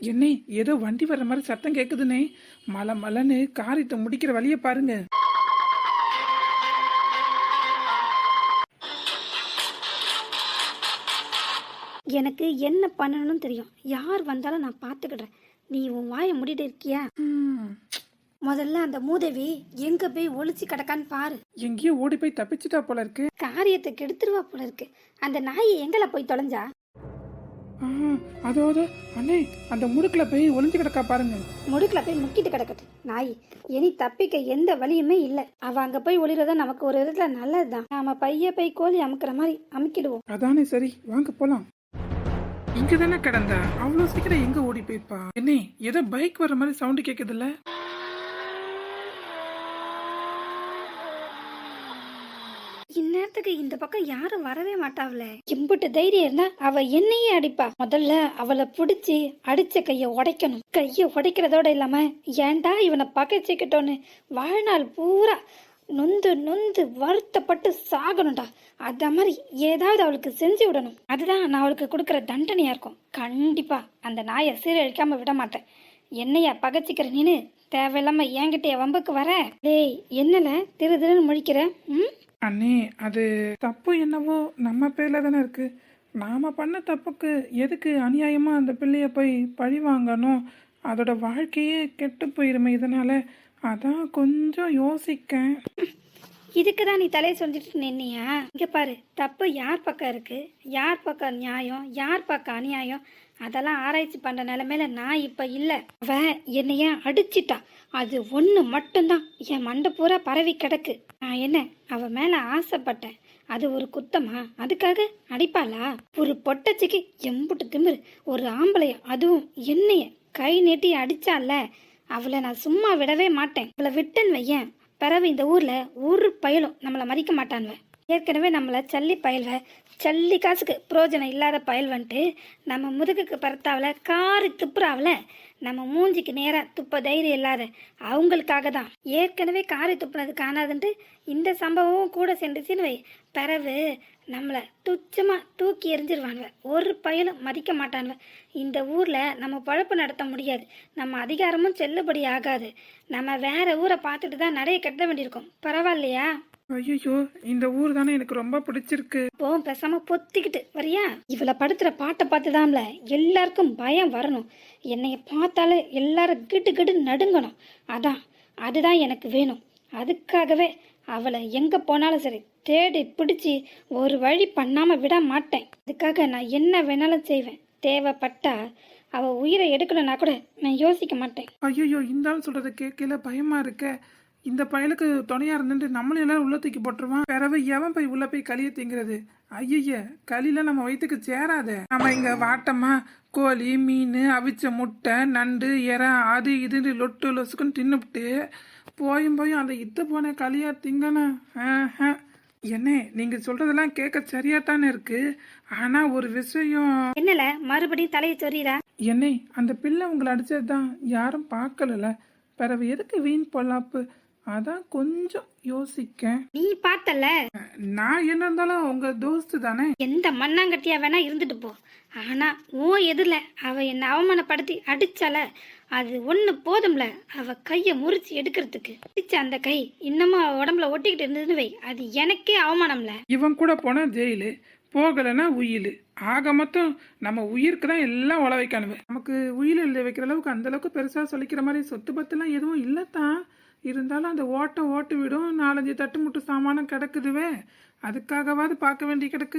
என்னை ஏதோ வண்டி வர்ற மாதிரி சத்தம் கேக்குதுனே. மலை மலைன்னு காரியத்தை முடிக்கிற வழிய பாருங்க. எனக்கு என்ன பண்ணணும்னு தெரியும். யார் வந்தாலும் நான் பார்த்துக்கிடுறேன். நீ உன் வாயை மூடிட்டு இருக்கியா? முதல்ல அந்த மூதேவி எங்க போய் ஒளிச்சு கிடக்கான்னு பாரு. எங்கேயோ ஓடி போய் தப்பிச்சுட்டா போல இருக்கு. காரியத்தை கெடுத்துருவா போல இருக்கு. அந்த நாயை எங்கள போய் தொலைஞ்சா? அதோட அண்ணே அந்த முடுக்குல போய் ஒளிஞ்சு கிடக்கா பாருங்க. முடுக்குல போய் முக்கிட்டு கிடக்கட்டு நாய். இனி தப்பிக்க எந்த வழியுமே இல்ல. அவ அங்க போய் ஒளிறதா நமக்கு ஒரு விதத்துல நல்லதுதான். நாம பைய போய் கோழி அமுக்குற மாதிரி அமுக்கிடுவோம். அதானே சரி, வாங்க போலாம். இங்க தானே கிடந்தா, அவ்வளவு சீக்கிரம் எங்க ஓடி போய்ப்பா? என்ன ஏதோ பைக் வர்ற மாதிரி சவுண்ட் கேக்குதுல்ல? இந்நேரத்துக்கு இந்த பக்கம் யாரும் வரவே மாட்டாவல. எம்பிட்டு தைரியம் இருந்தா அவ என்னையே அடிப்பா. முதல்ல அவளை பிடிச்சி அடிச்ச கைய உடைக்கணும். கைய உடைக்கிறதோட இல்லாம ஏன்டா இவனை பகைச்சிக்கிட்டோன்னு வாழ்நாள் பூரா நொந்து நொந்து வருத்தப்பட்டு சாகணும்டா. அத மாதிரி ஏதாவது அவளுக்கு செஞ்சு விடணும். அதுதான் நான் அவளுக்கு கொடுக்குற தண்டனையா இருக்கும். கண்டிப்பா அந்த நாயை சீரழிக்காம விட மாட்டேன். என்னையா பகைச்சிக்கிற நீனு? தேவையில்லாம என்கிட்ட வம்புக்கு வர? டேய் என்னல திரு திருன்னு முழிக்கிற? அண்ணே அது தப்பு என்னவோ நம்ம பேர்ல தானே இருக்கு. நாம பண்ண தப்புக்கு எதுக்கு அநியாயமா அந்த பிள்ளைய போய் பழி வாங்கணும்? அதோட வாழ்க்கையே கெட்டு போயிருமே இதனால. அதான் கொஞ்சம் யோசிக்க. இதுக்குதான் நீ தலையை சொல்லிட்டு நின்னியா? இங்க பாரு, தப்பு யார் பக்கம் இருக்கு, யார் பக்கம் நியாயம், யார் பக்கம் அநியாயம், அதெல்லாம் ஆராய்ச்சி பண்ற நிலைமையில நான் இப்ப இல்ல. அவ என்னைய அடிச்சிட்டா. அது ஒண்ணு மட்டும்தான் என் மண்டை பூரா பரவி கிடக்கு. நான் என்ன அவ மேல ஆசைப்பட்டேன். அது ஒரு குத்தமா? அதுக்காக அடிப்பாளா? ஒரு பொட்டச்சிக்கு எம்புட்டு திமிரு. ஒரு ஆம்பளைய அதுவும் என்னைய கை நீட்டி அடிச்சால, அவளை நான் சும்மா விடவே மாட்டேன். அவளை விட்டுன்னு வையேன், பிறகு இந்த ஊர்ல ஒரு பயலும் நம்மளை மதிக்க மாட்டான்வ. ஏற்கனவே நம்மளை சல்லி பயல்வ, சல்லி காசுக்கு புரோஜனம் இல்லாத பயல்வன்ட்டு நம்ம முதுகுக்கு பறத்தாவல காரி துப்புறாவல. நம்ம மூஞ்சிக்கு நேராக துப்ப தைரியம் இல்லாத அவங்களுக்காக தான். ஏற்கனவே காரி துப்புனது காணாதுன்ட்டு இந்த சம்பவமும் கூட சென்றுச்சின்னு வை, பிறகு நம்மளை துச்சமாக தூக்கி எறிஞ்சிருவானுவ. ஒரு பயலும் மதிக்க மாட்டானுவ. இந்த ஊரில் நம்ம பழப்பு நடத்த முடியாது. நம்ம அதிகாரமும் செல்லுபடி ஆகாது. நம்ம வேற ஊரை பார்த்துட்டு தான் நடைய கட்ட வேண்டியிருக்கோம். பரவாயில்லையா? ஐயோ, இந்த ஊர் தானே எனக்கு ரொம்ப பிடிச்சிருக்கு. போ, பேசாம பொத்திக்கிட்டு வரியா? இவளை படுத்துற பாட்டை பார்த்துதான்ல எல்லாருக்கும் பயம் வரணும். என்னைய பார்த்தாலே எல்லாரும் கிட்டு கிட்டு நடுங்கணும். அதுதான் எனக்கு வேணும். அதுக்காகவே அவளை எங்க போனாலும் சரி தேடி பிடிச்சி ஒரு வழி பண்ணாம விட மாட்டேன். அதுக்காக நான் என்ன வேணாலும் செய்வேன். தேவைப்பட்டா அவ உயிரை எடுக்கணும்னா கூட நான் யோசிக்க மாட்டேன். ஐயோ, இந்த ஆள் சொல்றதை கேட்கல பயமா இருக்க. இந்த பயலுக்கு துணையா இருந்துட்டு நம்மளும் எல்லாரும் உள்ள தூக்கி போட்டுருவான். பிறவை எவன் போய் உள்ள போய் களிய திங்கிறது? ஐய, களியில நம்ம வயிற்றுக்கு சேராத. நம்ம இங்க வாட்டமா கோழி, மீன், அவிச்ச முட்டை, நண்டு, எறா அது இதுன்னு லொட்டு லொசுக்குன்னு தின்னுபிட்டு போயும் அந்த இத்து போன களியா திங்கணும். என்ன நீங்க சொல்றதெல்லாம் கேட்க சரியாத்தானே இருக்கு. ஆனா ஒரு விஷயம். என்னல மறுபடியும் தலையை சொறீரா? என்னை அந்த பிள்ளை உங்களை அடிச்சதுதான் யாரும் பார்க்கல. பிறகு எதுக்கு வீண் பொல்லாப்பு? அதான் கொஞ்சம் யோசிக்க. நீ பார்த்தல, நான் என்ன இருந்தாலும் உங்க தோஸ்து தானே. எந்த மண்ணாங்கட்டியா வேணா இருந்துட்டு போ. ஆனா உன் எதிரில அவ என்ன அவமானப்படுத்தி அடிச்சால, அது ஒண்ணு போதும்ல. அவ கைய முறிச்சு எடுக்கிறதுக்கு. அந்த கை இன்னமும் அவ உடம்புல ஒட்டிக்கிட்டு இருந்ததுன்னு வை, அது எனக்கே அவமானம்ல. இவன் கூட போனா ஜெயிலு, போகலன்னா உயிலு. ஆக மொத்தம் நம்ம உயிருக்கு தான் எல்லாம் உழ வைக்கணும். நமக்கு உயிர் எழுத வைக்கிற அளவுக்கு அந்த அளவுக்கு பெருசா சொல்லிக்கிற மாதிரி சொத்து பத்துலாம் எதுவும் இல்லத்தான். இருந்தாலும் அந்த ஓட்டு விடும். 4-5 தட்டு முட்டு சாமானம் கிடக்குதுவே, அதுக்காகவாது பார்க்க வேண்டி கிடக்கு.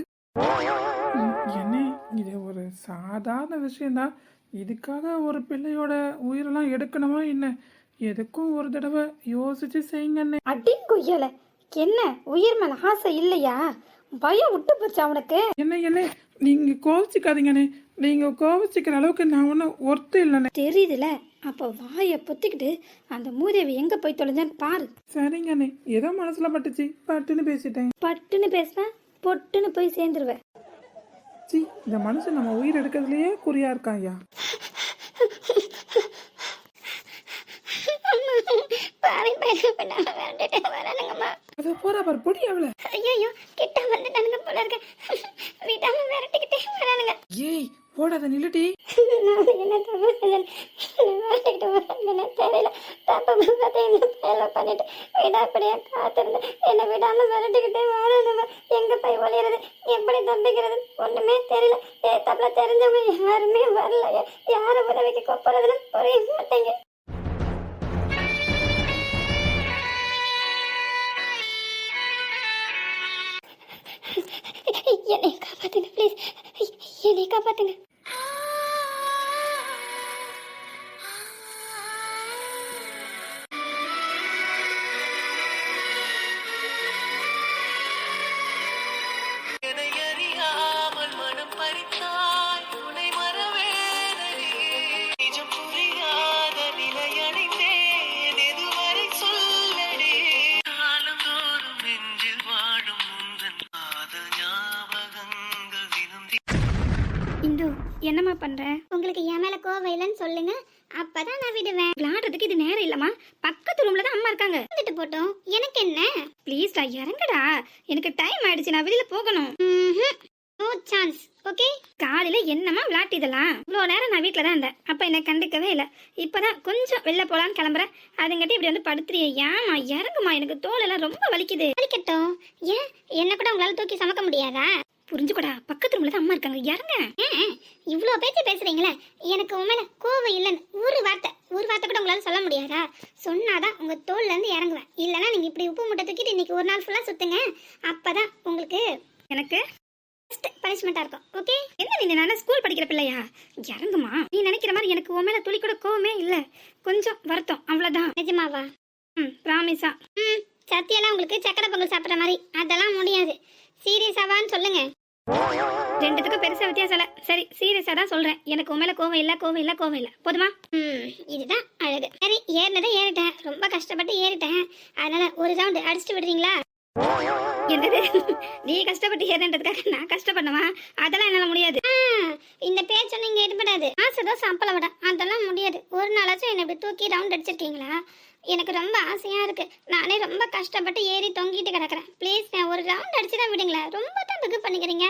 என்ன இது ஒரு சாதாரண விஷயம்தான். இதுக்காக ஒரு பிள்ளையோட உயிரெல்லாம் எடுக்கணுமா என்ன? எதுக்கும் ஒரு தடவை யோசிச்சு செய்யுங்க. அடிங்கொய்யல, என்ன உயிர் மேல ஆசை இல்லையா? பயம் விட்டு போச்சு அவனுக்கு. என்ன நீங்க கோவிச்சுக்காதீங்கண்ணே. நீங்க கோவிச்சுக்கிற அளவுக்கு நான் ஒன்னும் ஒர்த்து இல்லைண்ணே. தெரியுதுல, அப்போ வாயை பொத்திக்கிட்டு அந்த மூதேவி எங்க போய் தொலைஞ்சான்னு பாரு. சரிங்கண்ணே, ஏதோ மனசுல பட்டுச்சு, பட்டுன்னு பேசிட்டேன். பட்டுன்னு பேசினா பொட்டுன்னு போய் சேர்ந்துருவேன். சி, இந்த மனுஷன் நம்ம உயிர் எடுக்கிறதுலயே குறியா இருக்காயா? அத போறா பாரு, பொடி அவள. ஐயோ, கிட்ட வந்துட்டானுங்க போல இருக்கு. விடாம விரட்டிக்கிட்டே வரானுங்க. ஏய், ஓடாத நில்லுடி. நான் என்ன தப்பு தெரியல. தப்பு பண்ணிட்டு விடாப்படியா காத்திருந்தேன். என்னை விடாம விரட்டிக்கிட்டே வாழணும். எங்க போய் ஒளியறது, எப்படி தப்பிக்கிறது ஒண்ணுமே தெரியல. தப்புல தெரிஞ்சவங்க யாருமே வரல. யாரு உதவிக்கு கொப்புறதுன்னு புரிய மாட்டேங்க. என்னை காப்பாத்துங்க ப்ளீஸ், என்னை காப்பாத்துங்க. இந்து, என்னம்மா பண்ற? உங்களுக்கு என் மேல கோவம் இல்லைன்னு சொல்லுங்க, அப்பதான் நான் விடுவேன். விளையாடுறதுக்கு இது நேரம் இல்லம்மா. பக்கத்து ரூம்ல தான் அம்மா இருக்காங்க. வந்துட்டு போட்டோம், எனக்கு என்ன? ப்ளீஸ்டா இறங்குடா, எனக்கு டைம் ஆயிடுச்சு, நான் வெளியில போகணும். No chance. ஓகே, காலையில என்னம்மா விளையாட்டு இதெல்லாம்? இவ்வளோ நேரம் நான் வீட்டில் தான் இருந்தேன், அப்போ என்னை கண்டுக்கவே இல்லை. இப்போதான் கொஞ்சம் வெளில போகலான்னு கிளம்புறேன், அதுங்கிட்ட இப்படி வந்து படுத்துறியே. ஏமா இறங்குமா, எனக்கு தோலெல்லாம் ரொம்ப வலிக்குது. வலிக்கட்டும், ஏன் என்ன கூட உங்களால தூக்கி சமக்க முடியாதா? புரிஞ்சுக்கூடா, பக்கத்து ரூம்ல தான் அம்மா இருக்காங்க, இறங்க. இவ்வளோ பேச்சு பேசுறீங்களே, எனக்கு உண்மையில கோவம் இல்லைன்னு ஒரு வார்த்தை கூட உங்களால சொல்ல முடியாதா? சொன்னாதான் உங்க தோல்ல இருந்து இறங்குவேன். இல்லைன்னா நீங்க இப்படி உப்பு மூட்டை தூக்கிட்டு இன்னைக்கு ஒரு நாள் ஃபுல்லா சுத்துங்க, அப்பதான் உங்களுக்கு எனக்கு பனிஷ்மெண்டா இருக்கும். ஓகே, என்ன நீ நான் ஸ்கூல் படிக்கிற பிள்ளையா? இறங்குமா. நீ நினைக்கிற மாதிரி எனக்கு உன் மேல துளி கூட கோவமே இல்ல, கொஞ்சம் வருத்தம், அவ்வளவுதான். நிஜமாவா? ப்ராமிஸா? சத்தியெல்லாம் உங்களுக்கு சக்கரை பொங்கல் சாப்பிட்ற மாதிரி அதெல்லாம் முடியாது. சீரியஸாவான்னு சொல்லுங்க. ரெண்டுத்துக்கும் பெருசா வித்தியாசம் இல்ல. சரி, சீரியஸா தான் சொல்றேன், எனக்கு உன் மேல கோவம் இல்ல. போதுமா? இதுதான் அழகு. சரி, ஏறினதை ஏறிட்டேன், ரொம்ப கஷ்டப்பட்டு ஏறிட்டேன், அதனால ஒரு ரவுண்ட் அடிச்சுட்டு விடுறீங்களா? என்னது, நீ கஷ்டப்பட்டு ஏறன்றதுக்காக நான் கஷ்டப்படணுமா? அதெல்லாம் என்னால முடியாது. இந்த பேச்சு நீங்க எடுபடாது. ஆசைதான் சம்பளம் விட, அதெல்லாம் முடியாது. ஒரு நாளாச்சும் என்னை இப்படி தூக்கி ரவுண்ட் அடிச்சிருக்கீங்களா? எனக்கு ரொம்ப ஆசையா இருக்கு. நானே ரொம்ப கஷ்டப்பட்டு ஏறி தொங்கிட்டு கிடக்குறேன். ப்ளீஸ் ஒரு ரவுண்ட் அடிச்சுதான் விடுங்களேன். ரொம்ப தான் பிகு பண்ணிக்கிறீங்க.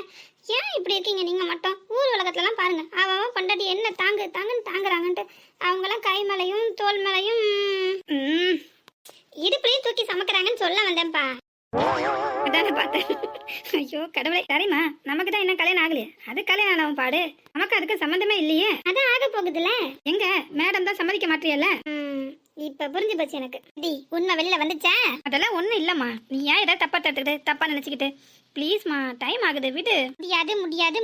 ஏன் இப்படி இருக்கீங்க நீங்க மட்டும்? ஊர் உலகத்துலலாம் பாருங்க, அவன் பொண்டாட்டி என்ன தாங்குன்னு தாங்குறாங்கன்ட்டு. அவங்களாம் கை மேலையும் தோல் மேலையும் இடுப்புலையும் தூக்கி சமைக்கிறாங்கன்னு சொல்ல வந்தேன்ப்பா. அதான பார்த்தேன். ஐயோ கடவுளே. சரிம்மா, நமக்கு தான் என்ன கல்யாணம் ஆகலையே, அது கல்யாணம் ஆகும் பாடு. நமக்கு அதுக்கு சம்மந்தமே இல்லையே. அதான் ஆக போகுதுல. எங்க மேடம் தான் சம்மதிக்க மாட்டியல்ல? இப்ப புரிஞ்சு போச்சு எனக்கு. டி, உண்மை வெளியில வந்துச்சா? அதெல்லாம் ஒண்ணும் இல்லம்மா, நீ ஏன் ஏதாவது தப்பா தட்டுக்கிட்டு தப்பா நினைச்சுக்கிட்டு? ப்ளீஸ்மா, டைம் ஆகுது, விடு.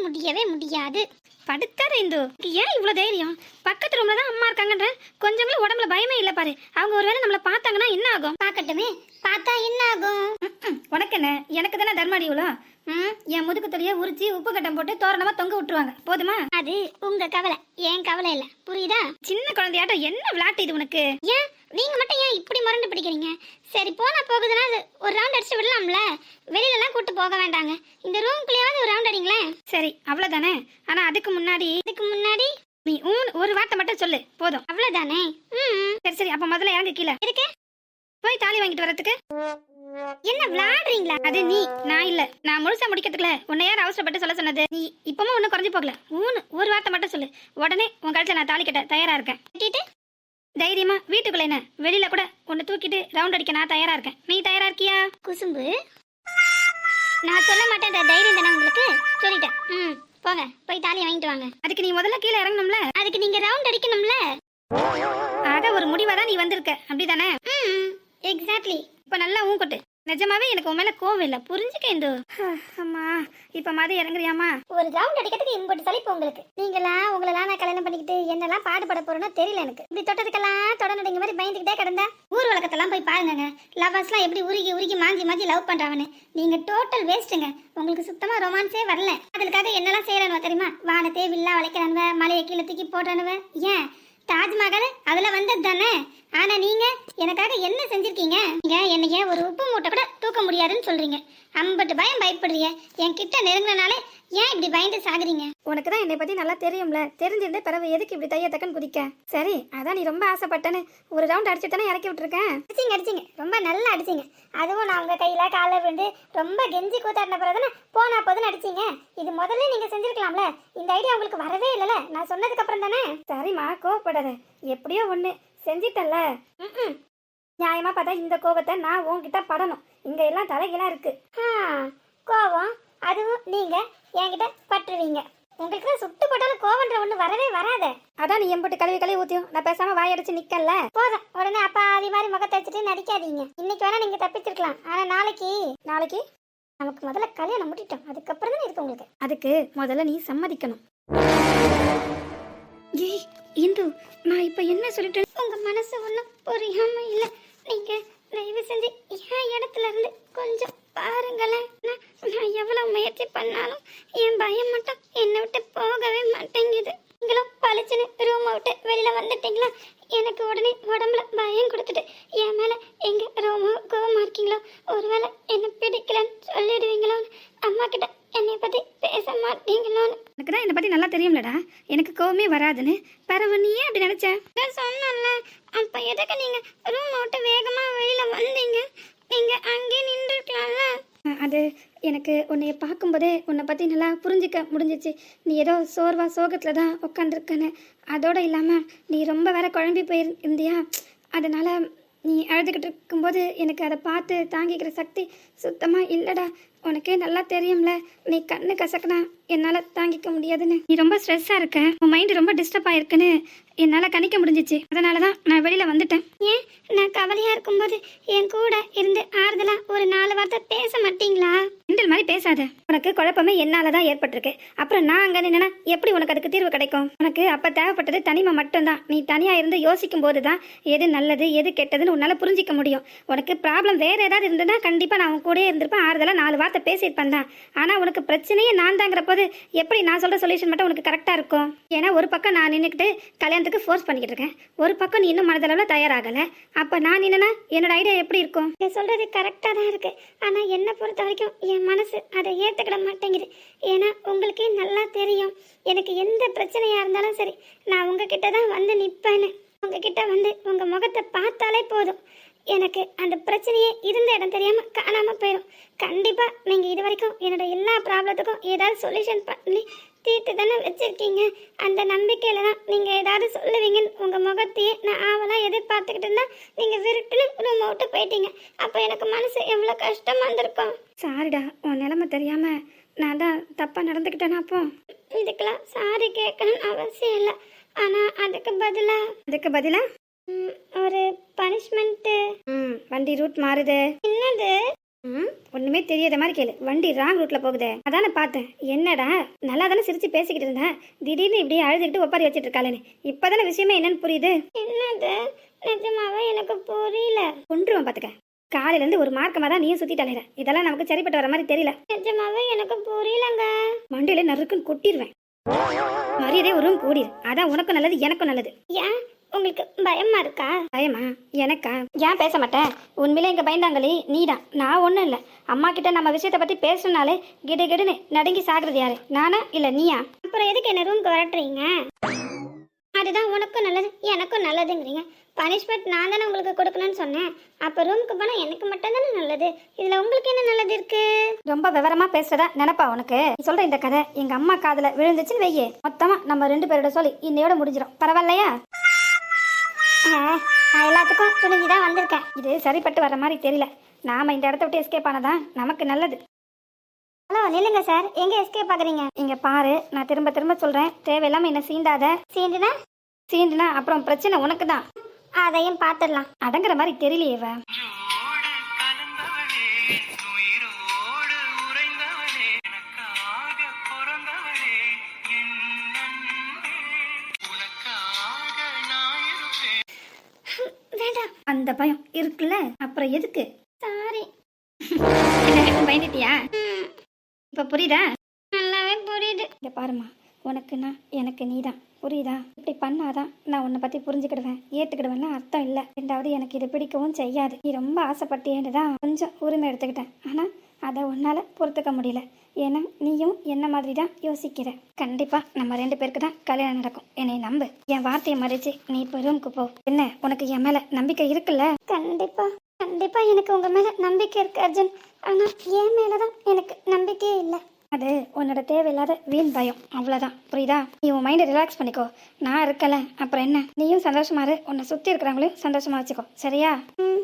முடியவே முடியாது. படுத்தார இந்து, ஏன் இவ்வளவு தைரியம்? பக்கத்து ரூம்ல தான் அம்மா இருக்காங்கன்ற கொஞ்சம் கூட உடம்புல பயமே இல்ல பாரு. அவங்க ஒருவேளை நம்மள பார்த்தாங்கன்னா என்ன ஆகும்? பார்க்கட்டுமே, பார்த்தா என்ன ஆகும்? உனக்கு என்ன, எனக்கு தானே தர்மாடி இவ்வளோ. என் முதுகு தொலிய உரிச்சு உப்பு கட்டம் போட்டு தோரணமா தொங்க விட்டுருவாங்க, போதுமா? அது உங்க கவலை, என் கவலை இல்ல, புரியுதா? சின்ன குழந்தையாட்டம் என்ன விளையாட்டு இது உனக்கு? ஏன் நீங்க மட்டும் ஏன் இப்படி முரண்டு பிடிக்கிறீங்க? சரி, போனா போகுதுன்னா ஒரு ரவுண்ட் அடிச்சு விடலாம்ல, வெளியில எல்லாம் கூட்டு போக வேண்டாங்க, இந்த ரூம்குள்ளேயாவது ஒரு ரவுண்ட் அடிங்களேன். சரி, அவ்வளவுதானே. ஆனா அதுக்கு முன்னாடி நீ ஒரு வார்த்தை மட்டும் சொல்லு, போதும், அவ்வளவுதானே? சரி சரி, அப்ப முதல்ல இறங்க கீழே இருக்கு, போய் தாலி வாங்கிட்டு வரதுக்கு. என்ன விளையாடுறீங்களா? அது நீ, நான் இல்ல. நான் முழுசா முடிக்கிறதுக்குல உன்னை யார் அவசரப்பட்டு சொல்ல சொன்னது? நீ இப்பவும் ஒன்னும் குறைஞ்சு போகல. ஒரு வார்த்தை மட்டும் சொல்லு, உடனே உன் கழுத்துல நான் தாலி கட்ட தயாரா இருக்கேன். கட்டிட்டு தைரியமா வீட்டுக்குள்ள என்ன வெளியில கூட உன்னை தூக்கிட்டு ரவுண்ட் அடிக்க நான் தயாரா இருக்கேன். நீ தயாரா இருக்கியா? குசும்பு, நான் சொல்ல மாட்டேன், தைரியம் தானே உங்களுக்கு? சொல்லிட்டேன். போங்க, போய் தாலியை வாங்கிட்டு வாங்க. அதுக்கு நீ முதல்ல கீழே இறங்கணும்ல, அதுக்கு நீங்க ரவுண்ட் அடிக்கணும்ல. ஆக ஒரு முடிவா தான் நீ வந்திருக்க, அப்படிதானே? எக்ஸாக்ட்லி. இப்ப நல்லா ஊங்கொட்டு. நிஜமாவே எனக்கு உன் மேல கோவம் இல்ல, புரிஞ்சுக்க இந்து. அம்மா, இப்ப மாதிரி இறங்குறியாமா? ஒரு ரவுண்ட் அடிக்கிறதுக்கு இம்பட்டு சலிப்பு உங்களுக்கு. நீங்களாம் உங்களெல்லாம் நான் கல்யாணம் பண்ணிக்கிட்டு என்னெல்லாம் பாடுபட போறேன்னு தெரியல எனக்கு. இப்படி தொட்டதுக்கெல்லாம் தொடர்ந்து மாதிரி பயந்துக்கிட்டே கிடந்தா ஊர் உலகத்தெல்லாம் போய் பாருங்க. லவர்ஸ்லாம் எப்படி உருகி மாஞ்சி லவ் பண்றாங்கன்னு. நீங்க டோட்டல் வேஸ்ட்டுங்க. உங்களுக்கு சுத்தமா ரொமான்ஸே வரல. அதுக்காக என்னெல்லாம் செய்யறானுவ தெரியுமா? வானத்தே வில்லா வளைக்கிறானுவ, மலையை கீழே தூக்கி போடுறானுவ. ஏன் தாஜ்மஹால் அதுல வந்தது தானே? ஆனா நீங்க எனக்காக என்ன செஞ்சிருக்கீங்க? நீங்க என்னைய ஒரு உப்பு மூட்டை கூட தூக்க முடியாதுன்னு சொல்றீங்க. அம்பட்டு பயம் பயப்படுறீங்க. என் கிட்ட நெருங்கினாலே ஏன் இப்படி பயந்து சாகுறீங்க? உனக்கு தான் என்னை பத்தி நல்லா தெரியும்ல, தெரிஞ்சிருந்தே பிறகு எதுக்கு இப்படி தைய தக்கன்னு குதிக்க? சரி, அதான் நீ ரொம்ப ஆசைப்பட்டேன்னு ஒரு ரவுண்ட் அடிச்சு தானே இறக்கி விட்டுருக்கேன். அடிச்சிங்க ரொம்ப நல்லா அடிச்சிங்க. அதுவும் நான் உங்க கையில காலை விழுந்து ரொம்ப கெஞ்சி கூத்தாடின பிறகுதானே போனா போதுன்னு அடிச்சிங்க. இது முதல்ல நீங்க செஞ்சிருக்கலாம்ல. இந்த ஐடியா உங்களுக்கு வரவே இல்லைல்ல நான் சொன்னதுக்கு அப்புறம் தானே. சரிம்மா, கோவப்படாத. எப்படியோ ஒண்ணு செஞ்சிட்டல்ல. நியாயமா பார்த்தா இந்த கோபத்தை நான் உன்கிட்ட படணும். இங்க எல்லாம் தலைகீழா இருக்கு. கோவம், அதுவும் நீங்க என்கிட்ட பற்றுவீங்க. உங்களுக்கு தான் சுட்டு போட்டாலும் கோவன்ற ஒண்ணு வரவே வராத. அதான் நீ எம்பட்டு கழுவி ஊத்தியும் நான் பேசாம வாயடிச்சு நிக்கல. போதும், உடனே அப்பா ஆதி மாதிரி முகத்தை வச்சுட்டு நடிக்காதீங்க. இன்னைக்கு வேணா நீங்க தப்பிச்சிருக்கலாம், ஆனா நாளைக்கு நமக்கு முதல்ல கல்யாணம் முட்டிட்டோம், அதுக்கப்புறம் தான் இருக்கு உங்களுக்கு. அதுக்கு முதல்ல நீ சம்மதிக்கணும். ஏய் இந்து, நான் இப்ப என்ன சொல்லிட்டேன்? உங்க மனசு ஒன்றும் புரியாம இல்லை. நீங்க தயவு செஞ்சு என் இடத்துல இருந்து கொஞ்சம் பாருங்களேன். நான் எவ்வளவு முயற்சி பண்ணாலும் என் பயம் மட்டும் என்னை விட்டு போகவே மாட்டேங்குது. நீங்களும் பழிச்சுன்னு ரூமை விட்டு வெளியில வந்துட்டீங்களா, எனக்கு உடனே உடம்புல பயம் கொடுத்துட்டு என் மேல எங்க ரொம்ப கோவமா இருக்கீங்களோ, ஒருவேளை என்ன பிடிக்கலன்னு சொல்லிடுவீங்களோன்னு, அம்மா கிட்ட என்னை பத்தி பேச மாட்டீங்களோன்னு. எனக்கு தான் என்னை பத்தி நல்லா தெரியும்லடா, எனக்கு கோவமே வராதுன்னு. பரவ நீ ஏன் அப்படி நினைச்ச? சொன்னல, அப்ப எதுக்கு நீங்க ரூம் விட்டு வேகமா வெளியில வந்தீங்க? நீங்க அங்கே நின்று இருக்கலாம்ல. அது எனக்கு உன்னைய பார்க்கும்போதே உன்னை பற்றி நல்லா புரிஞ்சிக்க முடிஞ்சிச்சு. நீ ஏதோ சோகத்தில் தான் உட்காந்துருக்கன்னு. அதோடு இல்லாமல் நீ ரொம்ப வேற குழம்பி போயிருந்தியா, அதனால் நீ அழுதுகிட்டு இருக்கும்போது எனக்கு அதை பார்த்து தாங்கிக்கிற சக்தி சுத்தமாக இல்லைடா. உனக்கே நல்லா தெரியும்ல, நீ கண்ணு கசக்குனா என்னால் தாங்கிக்க முடியாதுன்னு. நீ ரொம்ப ஸ்ட்ரெஸ்ஸாக இருக்க, உன் மைண்டு ரொம்ப டிஸ்டர்ப் ஆகிருக்குன்னு என்னால் கணிக்க முடிஞ்சிச்சு. அதனால தான் நான் வெளியில் வந்துட்டேன். ஏன் நான் கவலையாக இருக்கும்போது என் கூட இருந்து ஆறுதலா ஒரு 4 வார்த்தை பேச மாட்டீங்களா? கிண்டல் மாதிரி பேசாத. உனக்கு குழப்பமே என்னால தான் ஏற்பட்டிருக்கு. அப்புறம் நான் அங்கே நின்னா எப்படி உனக்கு அதுக்கு தீர்வு கிடைக்கும்? உனக்கு அப்போ தேவைப்பட்டது தனிமை மட்டும்தான். நீ தனியாக இருந்து யோசிக்கும் போது தான் எது நல்லது எது கெட்டதுன்னு உன்னால் புரிஞ்சிக்க முடியும். உனக்கு ப்ராப்ளம் வேறு ஏதாவது இருந்ததுன்னா கண்டிப்பாக நான் உன் கூடயே இருந்திருப்பேன், ஆறுதலாக 4 வார்த்தை பேசியிருப்பேன் தான். ஆனால் உனக்கு பிரச்சனையே நான் தாங்கிற போது எப்படி நான் சொல்கிற சொல்யூஷன் மட்டும் உனக்கு கரெக்டாக இருக்கும்? ஏன்னா ஒரு பக்கம் நான் நின்றுக்கிட்டு கல்யாணத்துக்கு ஃபோர்ஸ் பண்ணிக்கிட்டு இருக்கேன், ஒரு பக்கம் நீ இன்னும் மனதளவில் தயாராகலை. அப்போ நான் நின்னா என்னோட ஐடியா எப்படி இருக்கும்? நீ சொல்கிறது கரெக்டாக தான் இருக்கு. ஆனால் என்னை பொறுத்த வரைக்கும் என் மனசு அதை ஏற்றுக்கிட மாட்டேங்குது. ஏன்னா உங்களுக்கே நல்லா தெரியும், எனக்கு எந்த பிரச்சனையாக இருந்தாலும் சரி நான் உங்ககிட்ட தான் வந்து நிற்பேன்னு. உங்ககிட்ட வந்து உங்கள் முகத்தை பார்த்தாலே போதும், எனக்கு அந்த பிரச்சனையே இருந்த இடம் தெரியாமல் காணாமல் போயிடும். கண்டிப்பாக நீங்கள் இது வரைக்கும் என்னோட எல்லா ப்ராப்ளத்துக்கும் ஏதாவது சொல்யூஷன் பண்ணி தீர்த்து தானே வச்சுருக்கீங்க. அந்த நம்பிக்கையில் தான் நீங்கள் ஏதாவது சொல்லுவீங்கன்னு உங்கள் முகத்தையே நான் ஆவலாக எதிர்பார்த்துக்கிட்டு இருந்தால் நீங்கள் விருட்டுன்னு ரூமை விட்டு போயிட்டீங்க. அப்போ எனக்கு மனசு எவ்வளோ கஷ்டமாக இருந்திருக்கும். சாரிடா, உன் நிலைமை தெரியாமல் நான் தான் தப்பாக நடந்துக்கிட்டேனா? அப்போ இதுக்கெல்லாம் சாரி கேட்கணும்னு அவசியம் இல்லை. ஆனால் அதுக்கு பதிலாக ஒரு பனிஷ்மெண்ட்டு. வண்டி ரூட் மாறுது. என்னது? ஒண்ணுமே தெரியாத மாதிரி கேளு. வண்டி ராங் ரூட்ல போகுது. அதானே பார்த்தேன். என்னடா நல்லா தானே சிரிச்சு பேசிக்கிட்டு இருந்தேன், திடீர்னு இப்படி அழுதுகிட்டு ஒப்பாரி வச்சிட்டு இருக்காளேன்னு இப்பதானே விஷயமே என்னன்னு புரியுது. என்னது? நிஜமாவே எனக்கு புரியல. கொன்றுவன் பாத்துக்க. காலையில இருந்து ஒரு மார்க்கமா தான் நீயும் சுத்திட்டு அலையிற. இதெல்லாம் நமக்கு சரிப்பட்டு வர மாதிரி தெரியல. நிஜமாவே எனக்கு புரியலங்க. மண்டையில நறுக்குன்னு கொட்டிடுவேன். மரியாதை ஒரு ரூம் கூடிரு. அதான் உனக்கும் நல்லது எனக்கும் நல்லது. ஏன் உங்களுக்கு பயமா இருக்கா? பயமா? எனக்கா? ஏன் பேச மாட்டேன்? உண்மையிலே இங்க பயந்தாங்களே நீதான், நான் ஒன்றும் இல்லை. அம்மா கிட்ட நம்ம விஷயத்தை பத்தி பேசினாலே கிடு கிடுன்னு நடுங்கி சாகுறது யாரு, நானா இல்லை நீயா? அப்புறம் எதுக்கு என்ன ரூம்க்கு வரட்டுறீங்க? அதுதான் உனக்கும் நல்லது எனக்கும் நல்லதுங்கிறீங்க. பனிஷ்மெண்ட் நான் தானே உங்களுக்கு கொடுக்கணும்னு சொன்னேன். அப்போ ரூமுக்கு போனால் எனக்கு மட்டும் தானே நல்லது, இதில் உங்களுக்கு என்ன நல்லது இருக்கு? ரொம்ப விவரமா பேசுறதா நினைப்பா உனக்கு? நீ சொல்ற இந்த கதை எங்க அம்மா காதுல விழுந்துச்சுன்னு வையே, மொத்தமா நம்ம 2 பேரோட சொல்லி இன்னையோட முடிஞ்சிடும். பரவாயில்லையா? நான் எல்லாத்துக்கும் துணிஞ்சுதான் வந்திருக்கேன். இது சரிப்பட்டு வர மாதிரி தெரியல. நாம இந்த இடத்த விட்டு எஸ்கேப் ஆனதான் நமக்கு நல்லது. ஹலோ நில்லுங்க சார், எங்க எஸ்கேப் ஆகுறீங்க? இங்க பாரு, நான் திரும்ப திரும்ப சொல்றேன், தேவையில்லாம என்ன சீண்டாத. சீண்டுனா அப்புறம் பிரச்சனை உனக்கு தான். அதையும் பார்த்துடலாம். அடங்குற மாதிரி தெரியலையே இவ. அந்த பயம் இருக்குல்ல, அப்புறம் எதுக்கு? சாரி. பயந்துட்டியா? இப்ப புரியுதா? நல்லாவே புரியுது. இங்க பாருமா, உனக்குன்னா எனக்கு நீ தான், புரியுதா? இப்படி பண்ணாதான் நான் உன்னை பற்றி புரிஞ்சுக்கிடுவேன், ஏற்றுக்கிடுவேன்னா அர்த்தம் இல்லை. ரெண்டாவது எனக்கு இது பிடிக்கவும் செய்யாது. நீ ரொம்ப ஆசைப்பட்டேன்னு தான் கொஞ்சம் உரிமை எடுத்துக்கிட்டேன். ஆனால் அதை உன்னால் பொறுத்துக்க முடியல. ஏன்னா நீயும் என்ன மாதிரி தான் யோசிக்கிற. கண்டிப்பாக நம்ம 2 பேருக்கு தான் கல்யாணம் நடக்கும், என்னை நம்பு. என் வார்த்தையை மறைச்சு நீ இப்போ ரூமுக்கு போ. என்ன உனக்கு என் மேலே நம்பிக்கை இருக்குல்ல? கண்டிப்பா கண்டிப்பா எனக்கு உங்க மேல நம்பிக்கை இருக்கு அர்ஜுன். ஆனா என் மேலதான் எனக்கு நம்பிக்கையே இல்லை. அது உன்னோட தேவையில்லாத வீண் பயம், அவ்வளோதான். புரியுதா? நீ உன் மைண்டை ரிலாக்ஸ் பண்ணிக்கோ. நான் இருக்கல, அப்புறம் என்ன? நீயும் சந்தோஷமா இரு, உன்னை சுற்றி இருக்கிறவங்களையும் சந்தோஷமா வச்சுக்கோ, சரியா? ம்